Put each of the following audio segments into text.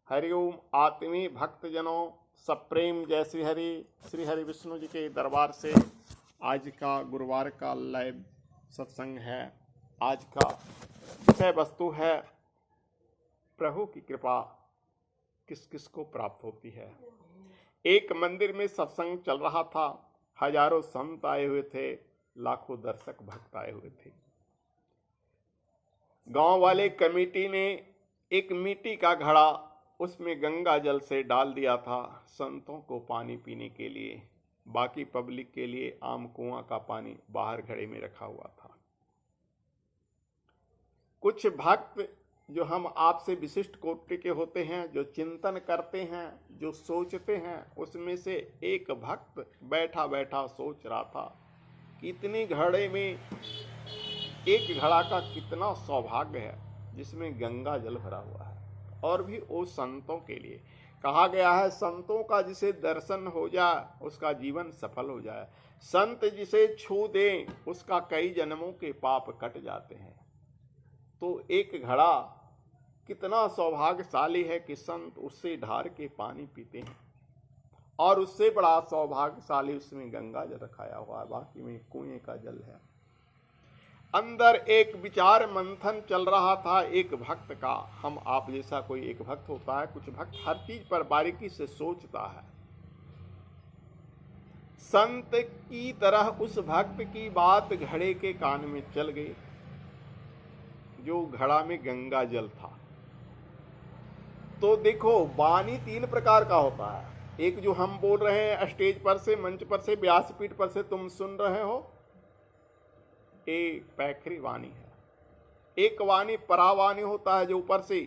हरिओम आत्मी भक्तजनों सप्रेम जय श्री हरि विष्णु जी के दरबार से आज का गुरुवार का लाइव सत्संग है। आज का विषय वस्तु है प्रभु की कृपा किस किस को प्राप्त होती है। एक मंदिर में सत्संग चल रहा था, हजारों संत आए हुए थे, लाखों दर्शक भक्त आए हुए थे। गांव वाले कमेटी ने एक मिट्टी का घड़ा उसमें गंगा जल से डाल दिया था संतों को पानी पीने के लिए। बाकी पब्लिक के लिए आम कुआं का पानी बाहर घड़े में रखा हुआ था। कुछ भक्त जो हम आपसे विशिष्ट कोटि के होते हैं, जो चिंतन करते हैं, जो सोचते हैं, उसमें से एक भक्त बैठा बैठा सोच रहा था कि इतनी घड़े में एक घड़ा का कितना सौभाग्य है जिसमें गंगा जल भरा हुआ है। और भी वो संतों के लिए कहा गया है, संतों का जिसे दर्शन हो जाए उसका जीवन सफल हो जाए, संत जिसे छू दें उसका कई जन्मों के पाप कट जाते हैं। तो एक घड़ा कितना सौभाग्यशाली है कि संत उससे ढार के पानी पीते हैं। और उससे बड़ा सौभाग्यशाली उसमें गंगा जल रखाया हुआ है, बाकी में कुएं का जल है। अंदर एक विचार मंथन चल रहा था एक भक्त का। हम आप जैसा कोई एक भक्त होता है, कुछ भक्त हर चीज पर बारीकी से सोचता है। संत की तरह उस भक्त की बात घड़े के कान में चल गई, जो घड़ा में गंगा जल था। तो देखो, वाणी तीन प्रकार का होता है। एक जो हम बोल रहे हैं स्टेज पर से, मंच पर से, व्यासपीठ पर से तुम सुन रहे हो, एक पैखरी वाणी है। एक वाणी परावाणी होता है, जो ऊपर से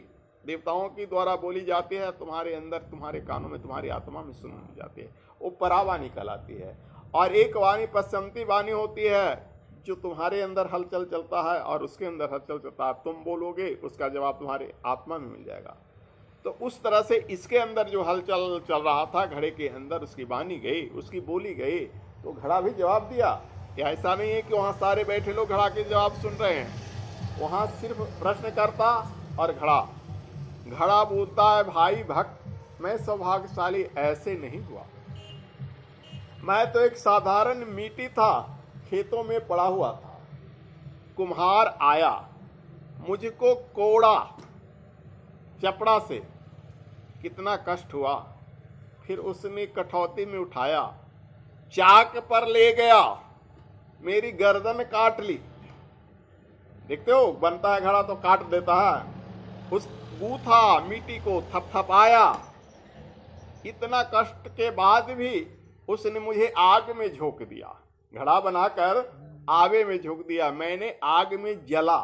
देवताओं की द्वारा बोली जाती है, तुम्हारे अंदर, तुम्हारे कानों में, तुम्हारी आत्मा में सुनी जाती है, वो परावाणी कहलाती है। और एक वाणी पश्चिमती वाणी होती है, जो तुम्हारे अंदर हलचल चलता है और उसके अंदर हलचल चलता है। तुम बोलोगे, उसका जवाब तुम्हारे आत्मा में मिल जाएगा। तो उस तरह से इसके अंदर जो हलचल चल रहा था घड़े के अंदर, उसकी वाणी गई, उसकी बोली गई, तो घड़ा भी जवाब दिया। ऐसा नहीं है कि वहां सारे बैठे लोग घड़ा के जवाब सुन रहे हैं, वहां सिर्फ प्रश्नकर्ता और घड़ा बोलता है, भाई भक्त मैं सौभाग्यशाली ऐसे नहीं हुआ, मैं तो एक साधारण मिट्टी था, खेतों में पड़ा हुआ था, कुम्हार आया, मुझको कोड़ा चपड़ा से, कितना कष्ट हुआ, फिर उसने कठौती में उठाया, चाक पर ले गया, मेरी गर्दन काट ली। देखते हो, बनता है घड़ा तो काट देता है। उस गूथा मिट्टी को थपथपाया, इतना कष्ट के बाद भी उसने मुझे आग में झोंक दिया। घड़ा बनाकर आवे में झोंक दिया, मैंने आग में जला,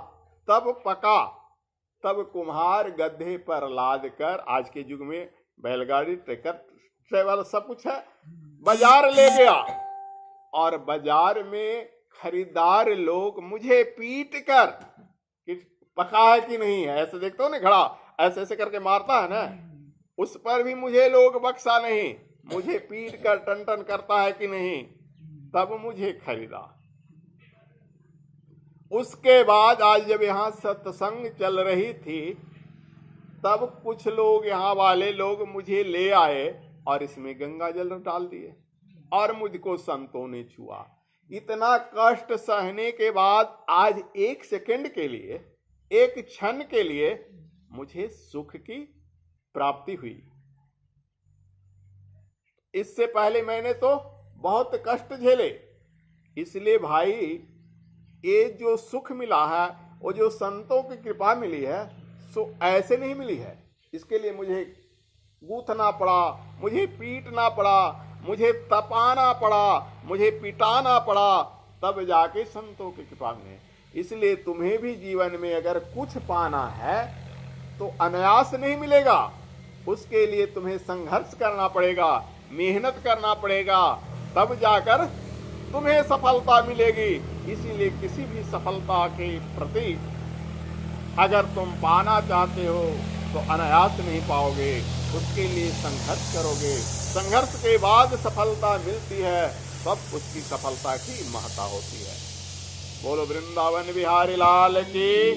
तब पका, तब कुम्हार गड्ढे पर लाद कर, आज के युग में बैलगाड़ी, ट्रैक्टर सब कुछ है, बाजार ले गया। और बाजार में खरीदार लोग मुझे पीट कर कि पका है कि नहीं है, ऐसे देखते हो ना, घड़ा ऐसे ऐसे करके मारता है ना, उस पर भी मुझे लोग बख्शा नहीं, मुझे पीट कर टन टन करता है कि नहीं, तब मुझे खरीदा। उसके बाद आज जब यहाँ सत्संग चल रही थी, तब कुछ लोग, यहाँ वाले लोग मुझे ले आए और इसमें गंगा जल डाल दिए और मुझको संतों ने छुआ। इतना कष्ट सहने के बाद आज एक सेकंड के लिए, एक क्षण के लिए मुझे सुख की प्राप्ति हुई। इससे पहले मैंने तो बहुत कष्ट झेले। इसलिए भाई, ये जो सुख मिला है, वो जो संतों की कृपा मिली है, सो ऐसे नहीं मिली है। इसके लिए मुझे गूंथना पड़ा, मुझे पीटना पड़ा, मुझे तपाना पड़ा, मुझे पिटाना पड़ा, तब जाके संतों की कृपा में। इसलिए तुम्हें भी जीवन में अगर कुछ पाना है तो अनायास नहीं मिलेगा, उसके लिए तुम्हें संघर्ष करना पड़ेगा, मेहनत करना पड़ेगा, तब जाकर तुम्हें सफलता मिलेगी। इसीलिए किसी भी सफलता के प्रति अगर तुम पाना चाहते हो तो अनायास नहीं पाओगे, उसके लिए संघर्ष करोगे। संघर्ष के बाद सफलता मिलती है, तब उसकी सफलता की महत्ता होती है। बोलो वृंदावन बिहारी लाल की।